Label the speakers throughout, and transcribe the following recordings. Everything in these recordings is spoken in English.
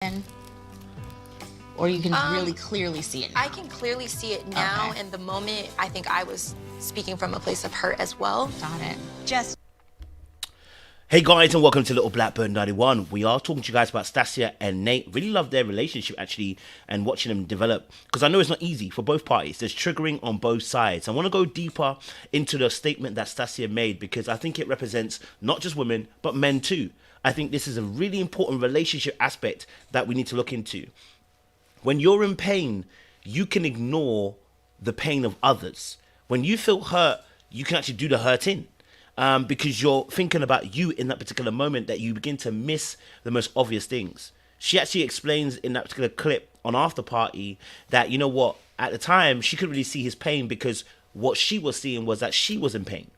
Speaker 1: in, or you can really clearly see it now?
Speaker 2: I can clearly see it now,
Speaker 1: Okay.
Speaker 2: and the moment I think I was speaking from a place of hurt as well.
Speaker 1: Got it.
Speaker 3: Hey guys, and welcome to Little Blackbird 91. We are talking to you guys about Stacia and Nate. Really love their relationship actually, and watching them develop, because I know it's not easy for both parties. There's triggering on both sides. I want to go deeper into the statement that Stacia made, because I think it represents not just women but men too. I think this is a really important relationship aspect that we need to look into. When you're in pain, you can ignore the pain of others. When you feel hurt, you can actually do the hurting. Because you're thinking about you in that particular moment, that you begin to miss the most obvious things. She actually explains in that particular clip on After Party that, you know what, at the time she couldn't really see his pain, because what she was seeing was that she was in pain,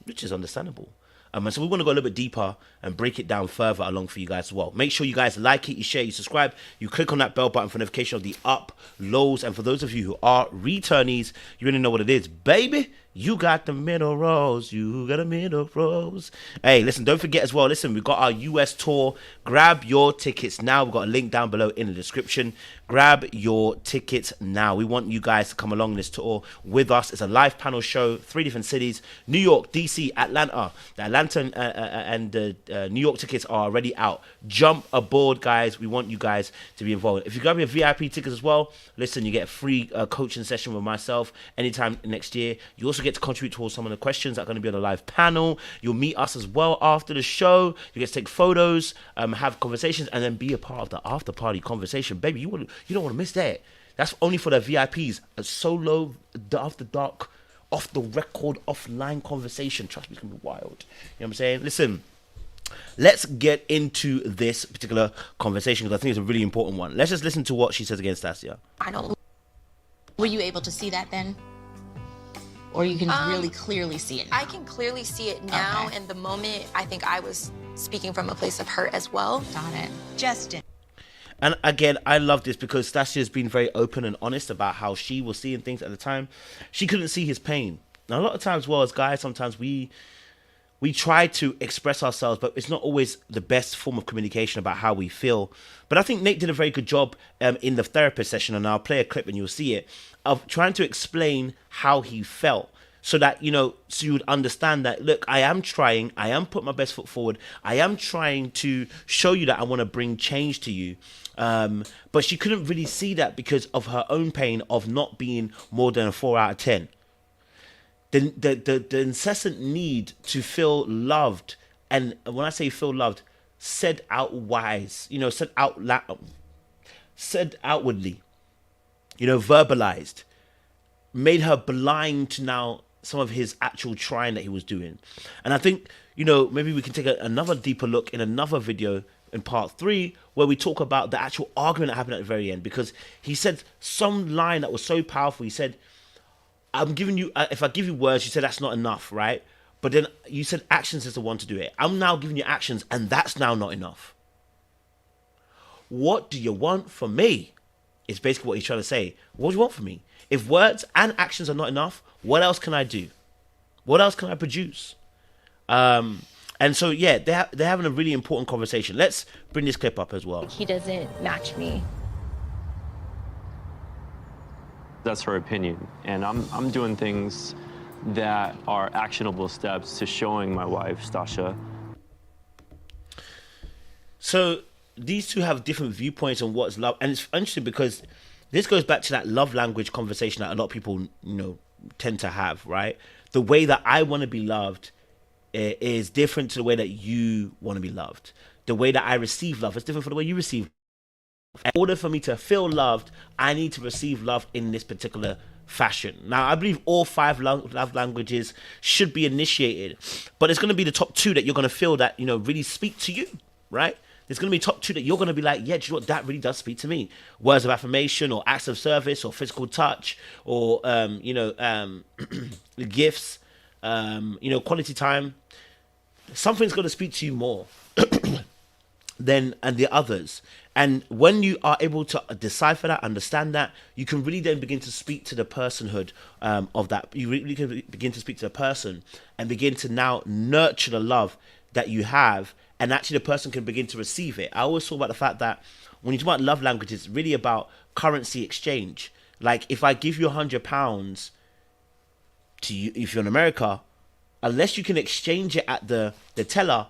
Speaker 3: which is understandable. And so we want to go a little bit deeper and break it down further along for you guys as well. Make sure you guys like it, you share, you subscribe, you click on that bell button for notification of the uploads. And for those of you who are returnees, you already know what it is, baby. You got the middle rows. You got the middle rows. Hey, listen, don't forget as well. Listen, we've got our US tour. Grab your tickets now. We've got a link down below in the description. Grab your tickets now. We want you guys to come along this tour with us. It's a live panel show, 3 different cities: New York, DC, Atlanta. The Atlanta and New York tickets are already out. Jump aboard, guys. We want you guys to be involved. If you grab your VIP tickets as well, listen, you get a free coaching session with myself anytime next year. You also get to contribute towards some of the questions that are going to be on the live panel. You'll meet us as well after the show. You get to take photos, have conversations, and then be a part of the after party conversation. Baby, you don't want to miss that. That's only for the VIPs. A solo, after dark, off the record, offline conversation. Trust me, it's going to be wild. You know what I'm saying? Listen, let's get into this particular conversation, because I think it's a really important one. Let's just listen to what she says against Stacia.
Speaker 1: Were you able to see that then? Or you can really clearly see it now?
Speaker 2: I can clearly see it now,
Speaker 1: Okay.
Speaker 2: and the moment I think I was speaking from a place of hurt as well.
Speaker 1: Got it.
Speaker 4: Justin.
Speaker 3: And again, I love this because Stacio's been very open and honest about how she was seeing things at the time. She couldn't see his pain. Now, a lot of times, well, as guys, sometimes we try to express ourselves, but it's not always the best form of communication about how we feel. But I think Nate did a very good job in the therapist session, and I'll play a clip and you'll see it, of trying to explain how he felt, so that, you know, so you would understand that, look, I am trying, I am putting my best foot forward, I am trying to show you that I want to bring change to you. But she couldn't really see that because of her own pain of not being more than a 4 out of 10. The incessant need to feel loved, and when I say feel loved, said outwise, you know, said outwardly, you know, verbalized, made her blind to now some of his actual trying that he was doing. And I think, you know, maybe we can take another deeper look in another video in part 3, where we talk about the actual argument that happened at the very end, because he said some line that was so powerful. He said, I'm giving you, if I give you words, you said that's not enough, right? But then you said actions is the one to do it. I'm now giving you actions, and that's now not enough. What do you want from me? Is basically what he's trying to say. What do you want from me? If words and actions are not enough, what else can I do? What else can I produce? And so, yeah, they're having a really important conversation. Let's bring this clip up as well.
Speaker 5: He doesn't match me.
Speaker 6: That's her opinion, and I'm doing things that are actionable steps to showing my wife, Stacia.
Speaker 3: So these two have different viewpoints on what's love, and it's interesting because this goes back to that love language conversation that a lot of people, you know, tend to have, right? The way that I want to be loved is different to the way that you want to be loved. The way that I receive love is different from the way you receive. In order for me to feel loved, I need to receive love in this particular fashion. Now, I believe all 5 love languages should be initiated, but it's going to be the top 2 that you're going to feel that, you know, really speak to you, right? There's going to be top 2 that you're going to be like, yeah, do you know what, that really does speak to me. Words of affirmation, or acts of service, or physical touch, or, gifts, quality time. Something's going to speak to you more than the others. And when you are able to decipher that, understand that, you can really then begin to speak to the personhood of that. You really can begin to speak to the person and begin to now nurture the love that you have, and actually the person can begin to receive it. I always talk about the fact that when you talk about love language, it's really about currency exchange. Like if I give you £100 to you, if you're in America, unless you can exchange it at the teller,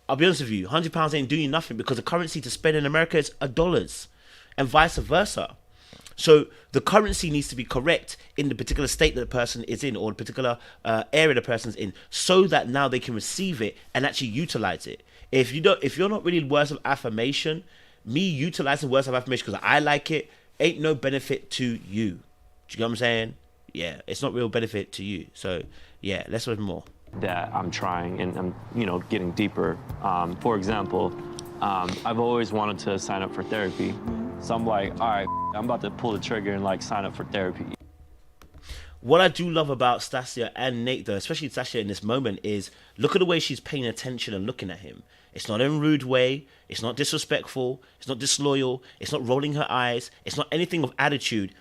Speaker 3: I'll be honest with you, £100 ain't doing you nothing, because the currency to spend in America is dollars, and vice versa. So the currency needs to be correct in the particular state that the person is in, or the particular area the person's in, so that now they can receive it and actually utilize it. If you're not really words of affirmation, me utilizing words of affirmation because I like it ain't no benefit to you. Do you get what I'm saying? Yeah, it's not real benefit to you. So yeah, let's learn more.
Speaker 6: That I'm trying, and I'm, getting deeper. For example, I've always wanted to sign up for therapy. So I'm like, all right, I'm about to pull the trigger and like sign up for therapy.
Speaker 3: What I do love about Stacia and Nate, though, especially Stacia in this moment, is look at the way she's paying attention and looking at him. It's not in a rude way. It's not disrespectful. It's not disloyal. It's not rolling her eyes. It's not anything of attitude.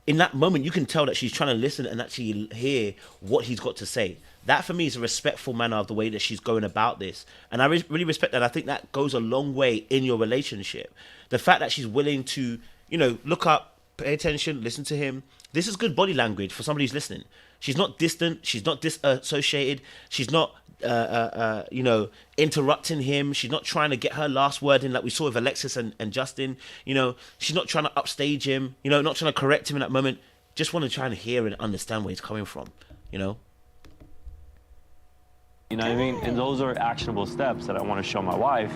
Speaker 3: In that moment, you can tell that she's trying to listen and actually hear what he's got to say. That, for me, is a respectful manner of the way that she's going about this. And I really respect that. I think that goes a long way in your relationship. The fact that she's willing to, look up, pay attention, listen to him. This is good body language for somebody who's listening. She's not distant. She's not disassociated. She's not, interrupting him. She's not trying to get her last word in like we saw with Alexis and Justin. She's not trying to upstage him, not trying to correct him in that moment. Just want to try and hear and understand where he's coming from,
Speaker 6: You know what I mean? And those are actionable steps that I want to show my wife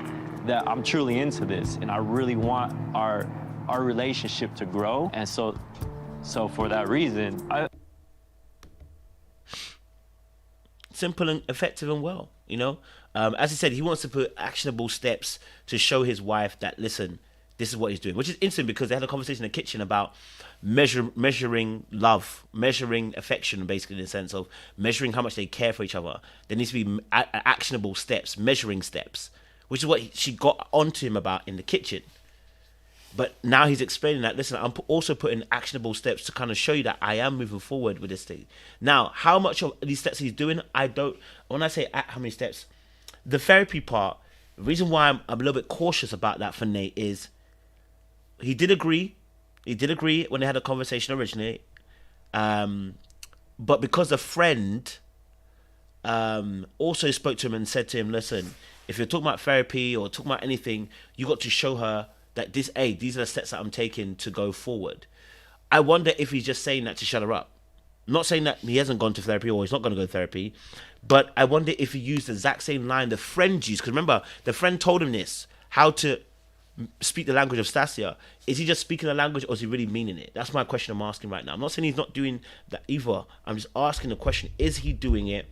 Speaker 6: that I'm truly into this, and I really want our relationship to grow. And so for that reason,
Speaker 3: simple and effective and well, as I said, he wants to put actionable steps to show his wife that, listen, this is what he's doing, which is interesting because they had a conversation in the kitchen about measuring love, measuring affection, basically in the sense of measuring how much they care for each other. There needs to be actionable steps, measuring steps, which is what she got onto him about in the kitchen. But now he's explaining that, listen, I'm also putting actionable steps to kind of show you that I am moving forward with this thing. Now, how much of these steps he's doing, when I say how many steps, the therapy part, the reason why I'm a little bit cautious about that for Nate is he did agree when they had a conversation originally. But because a friend also spoke to him and said to him, listen, if you're talking about therapy or talking about anything, you got to show her that these are the steps that I'm taking to go forward. I wonder if he's just saying that to shut her up. I'm not saying that he hasn't gone to therapy or he's not going to go to therapy, but I wonder if he used the exact same line the friend used. Because remember, the friend told him this, how to speak the language of Stacia. Is he just speaking the language or is he really meaning it? That's my question I'm asking right now. I'm not saying he's not doing that either. I'm just asking the question, is he doing it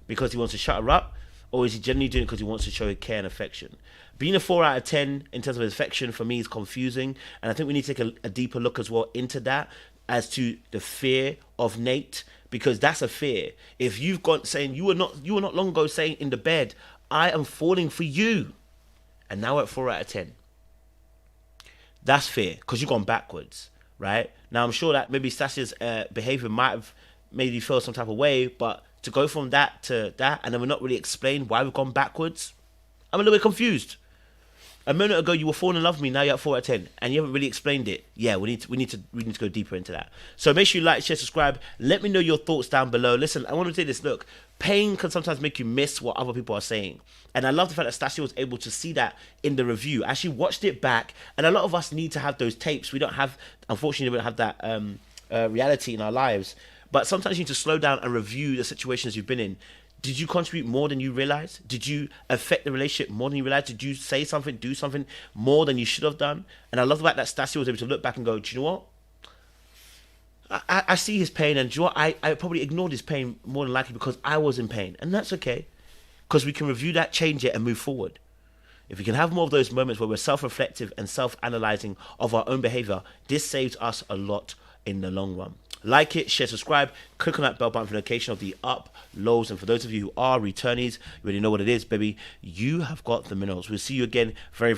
Speaker 3: because he wants to shut her up, or is he genuinely doing it because he wants to show care and affection? Being a 4 out of 10 in terms of affection for me is confusing, and I think we need to take a deeper look as well into that as to the fear of Nate, because that's a fear. If you've gone saying you were not long ago saying in the bed, I am falling for you, and now we're at 4 out of 10. That's fear, because you've gone backwards, right? Now I'm sure that maybe Stacia's behavior might have made you feel some type of way, but to go from that to that, and then we're not really explain why we've gone backwards, I'm a little bit confused. A minute ago you were falling in love with me, now you're at 4 out of 10, and you haven't really explained it. Yeah, we need to go deeper into that. So make sure you like, share, subscribe. Let me know your thoughts down below. Listen, I want to say this. Look, pain can sometimes make you miss what other people are saying, and I love the fact that Stacia was able to see that in the review. I actually watched it back, and a lot of us need to have those tapes. We don't have, unfortunately, we don't have that reality in our lives. But sometimes you need to slow down and review the situations you've been in. Did you contribute more than you realized? Did you affect the relationship more than you realized? Did you say something, do something more than you should have done? And I love the fact that Stacia was able to look back and go, do you know what? I see his pain, and do you know what? I probably ignored his pain more than likely because I was in pain. And that's okay, because we can review that, change it, and move forward. If we can have more of those moments where we're self-reflective and self-analyzing of our own behavior, this saves us a lot in the long run. Like it, share, subscribe, click on that bell button for notification of the uploads. And for those of you who are returnees, you already know what it is, baby. You have got the minerals. We'll see you again very